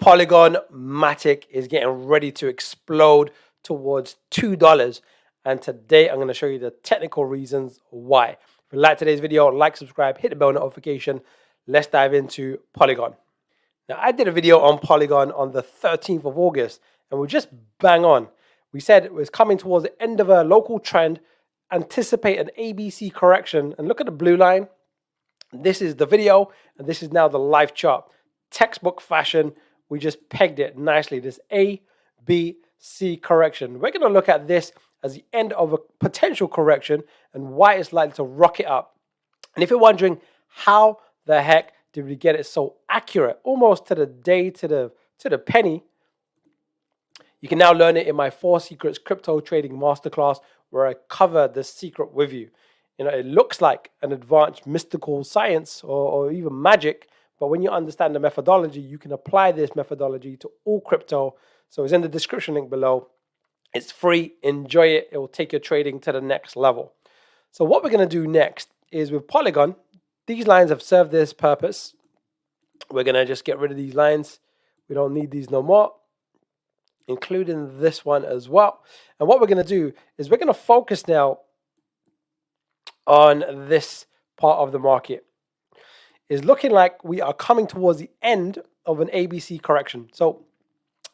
Polygon Matic is getting ready to explode towards $2. And today I'm going to show you the technical reasons why. If you like today's video, like, subscribe, hit the bell notification. Let's dive into Polygon. Now, I did a video on Polygon on the 13th of August, and we're just bang on. We said it was coming towards the end of a local trend, anticipate an ABC correction, and look at the blue line. This is the video, and this is now the live chart. Textbook fashion, we just pegged it nicely. This A, B, C correction. We're going to look at this as the end of a potential correction and why it's likely to rocket up. And if you're wondering how the heck did we get it so accurate, almost to the day, to the penny, you can now learn it in my 4 Secrets Crypto Trading Masterclass, where I cover the secret with you. You know, it looks like an advanced mystical science or even magic, but when you understand the methodology, you can apply this methodology to all crypto. So it's in the description link below. It's free. Enjoy it. It will take your trading to the next level. So what we're going to do next is with Polygon, these lines have served this purpose. We're going to just get rid of these lines. We don't need these no more, including this one as well. And what we're going to do is we're going to focus now on this part of the market. Is looking like we are coming towards the end of an ABC correction. So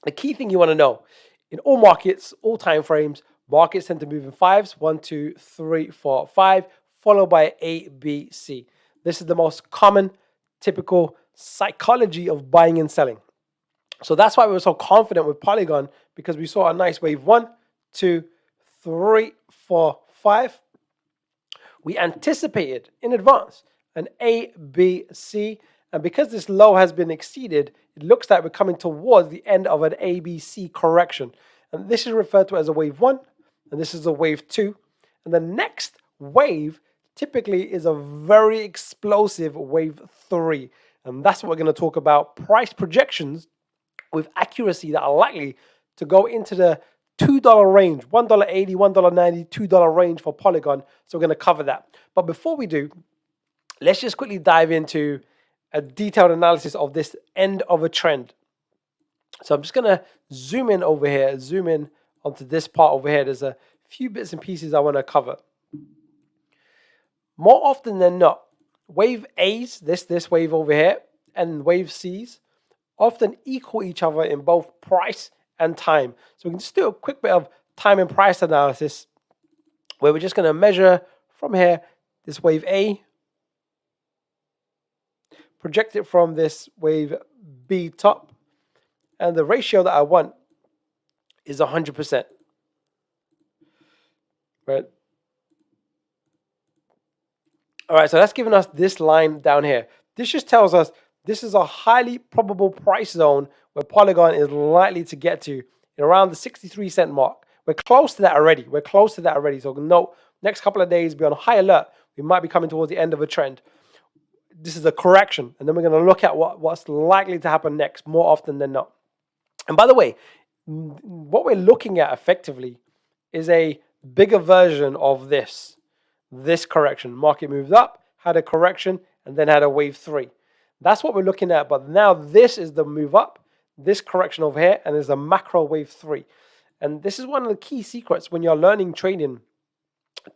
the key thing you want to know, in all markets, all time frames, markets tend to move in fives, 1, 2, 3, 4, 5, followed by A, B, C. This is the most common, typical psychology of buying and selling. So that's why we were so confident with Polygon, because we saw a nice wave 1, 2, 3, 4, 5. We anticipated in advance an A, B, C, and because this low has been exceeded, it looks like we're coming towards the end of an ABC correction. And this is referred to as a wave 1, and this is a wave 2. And the next wave typically is a very explosive wave 3. And that's what we're going to talk about, price projections with accuracy that are likely to go into the $2 range, $1.80, $1.90, $2 range for Polygon. So we're going to cover that. But before we do, let's just quickly dive into a detailed analysis of this end of a trend. So I'm just going to zoom in over here, zoom in onto this part over here. There's a few bits and pieces I want to cover. More often than not, wave A's, this wave over here, and wave C's often equal each other in both price and time. So we can just do a quick bit of time and price analysis, where we're just going to measure from here this wave A, project it from this wave B top, and the ratio that I want is 100%. Right? All right, so that's giving us this line down here. This just tells us this is a highly probable price zone where Polygon is likely to get to in around the 63-cent mark. We're close to that already. So note, next couple of days, be on high alert. We might be coming towards the end of a trend. This is a correction, and then we're going to look at what's likely to happen next more often than not. And by the way, what we're looking at effectively is a bigger version of this correction. Market moved up, had a correction, and then had a wave 3. That's what we're looking at, but now this is the move up, this correction over here, and there's a macro wave 3. And this is one of the key secrets when you're learning trading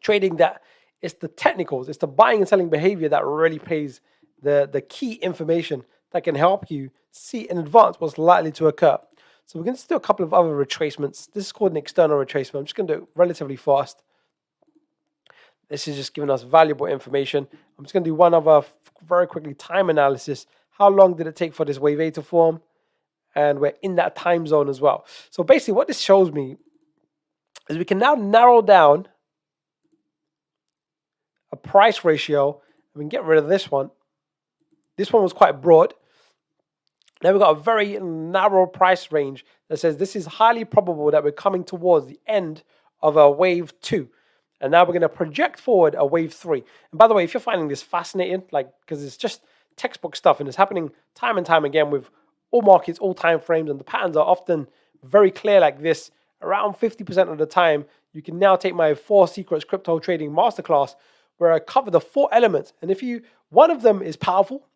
that it's the technicals, it's the buying and selling behavior that really plays the key information that can help you see in advance what's likely to occur. So we're going to do a couple of other retracements. This is called an external retracement. I'm just going to do it relatively fast. This is just giving us valuable information. I'm just going to do one other very quickly time analysis. How long did it take for this wave A to form? And we're in that time zone as well. So basically what this shows me is we can now narrow down a price ratio. We can get rid of this one. This one was quite broad. Now we've got a very narrow price range that says this is highly probable that we're coming towards the end of a wave 2. And now we're going to project forward a wave 3. And by the way, if you're finding this fascinating, because it's just textbook stuff and it's happening time and time again with all markets, all time frames, and the patterns are often very clear like this, around 50% of the time, you can now take my 4 Secrets Crypto Trading Masterclass, where I cover the 4 elements. And if one of them is powerful,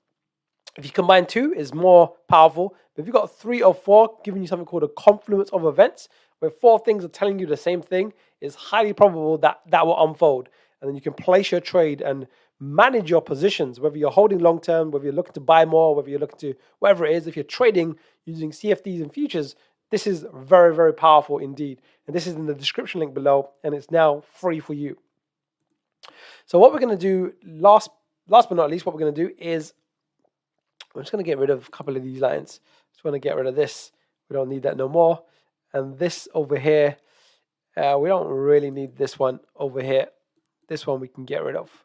If you combine two, it's more powerful. But if you've got 3 or 4, giving you something called a confluence of events, where 4 things are telling you the same thing, it's highly probable that that will unfold. And then you can place your trade and manage your positions, whether you're holding long term, whether you're looking to buy more, whether you're looking to whatever it is. If you're trading using CFDs and futures, this is very, very powerful indeed. And this is in the description link below, and it's now free for you. So what we're going to do, last but not least, what we're going to do is I'm just going to get rid of a couple of these lines. Just want to get rid of this. We don't need that no more. And this over here, we don't really need this one over here. This one we can get rid of.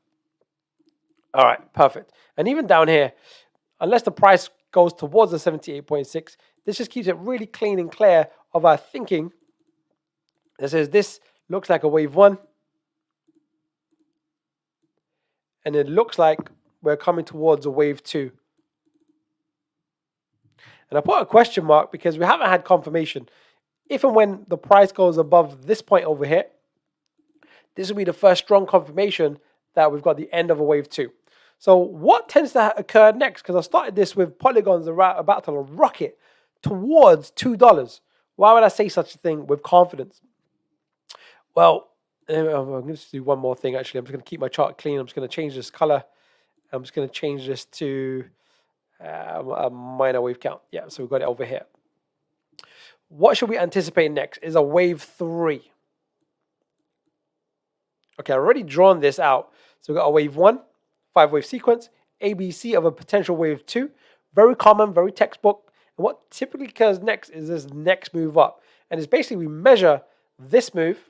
All right, perfect. And even down here, unless the price goes towards the 78.6, this just keeps it really clean and clear of our thinking. It says this looks like a wave 1. And it looks like we're coming towards a wave 2. And I put a question mark because we haven't had confirmation. If and when the price goes above this point over here, this will be the first strong confirmation that we've got the end of a wave 2. So what tends to occur next? Because I started this with Polygons about to rocket towards $2. Why would I say such a thing with confidence? Well, I'm going to just do one more thing actually. I'm just going to keep my chart clean. I'm just going to change this color. I'm just going to change this to a minor wave count. Yeah, so we've got it over here. What should we anticipate next is a wave 3. Okay, I've already drawn this out. So we've got a wave 1, 5-wave sequence, ABC of a potential wave 2. Very common, very textbook. And what typically occurs next is this next move up. And it's basically we measure this move,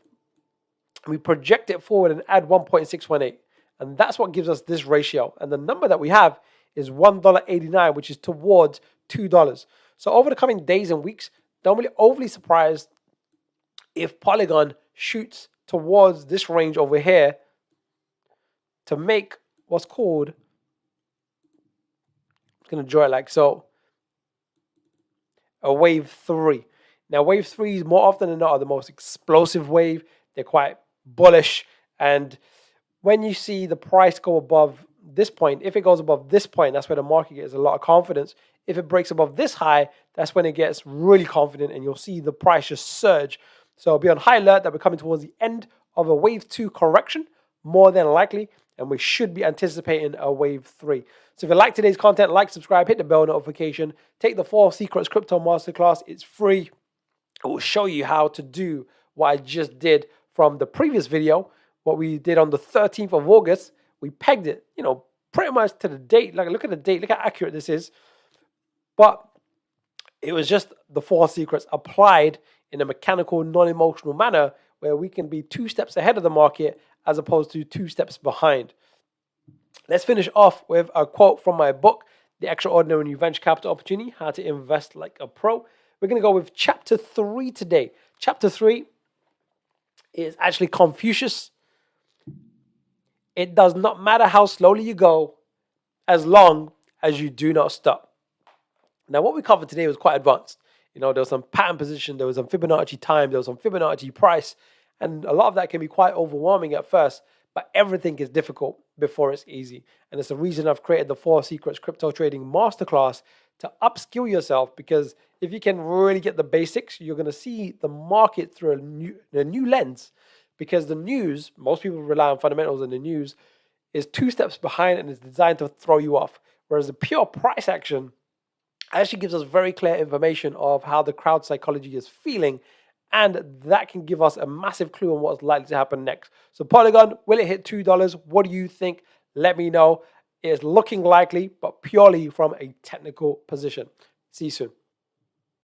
we project it forward and add 1.618. And that's what gives us this ratio. And the number that we have is $1.89, which is towards $2. So over the coming days and weeks, don't be overly surprised if Polygon shoots towards this range over here to make what's called, I'm going to draw it like so, a wave 3. Now, wave 3s more often than not are the most explosive wave. They're quite bullish. And when you see the price go above this point, if it goes above this point, that's where the market gets a lot of confidence. If it breaks above this high, that's when it gets really confident and you'll see the price just surge. So be on high alert that we're coming towards the end of a wave 2 correction, more than likely, and we should be anticipating a wave 3. So if you like today's content, like, subscribe, hit the bell notification, take the 4 Secrets Crypto Masterclass. It's free. It will show you how to do what I just did from the previous video, what we did on the 13th of August. We pegged it, pretty much to the date. Like, look at the date. Look how accurate this is. But it was just the 4 secrets applied in a mechanical, non-emotional manner where we can be 2 steps ahead of the market as opposed to 2 steps behind. Let's finish off with a quote from my book, The Extraordinary New Venture Capital Opportunity, How to Invest Like a Pro. We're going to go with chapter 3 today. Chapter 3 is actually Confucius. It does not matter how slowly you go as long as you do not stop. Now, what we covered today was quite advanced. There was some pattern position, there was some Fibonacci time, there was some Fibonacci price, and a lot of that can be quite overwhelming at first, but everything is difficult before it's easy. And it's the reason I've created the 4 Secrets Crypto Trading Masterclass to upskill yourself, because if you can really get the basics, you're going to see the market through a new lens, because the news, most people rely on fundamentals, and the news is 2 steps behind and is designed to throw you off. Whereas the pure price action actually gives us very clear information of how the crowd psychology is feeling, and that can give us a massive clue on what's likely to happen next. So Polygon, will it hit $2? What do you think? Let me know. It's looking likely, but purely from a technical position. See you soon.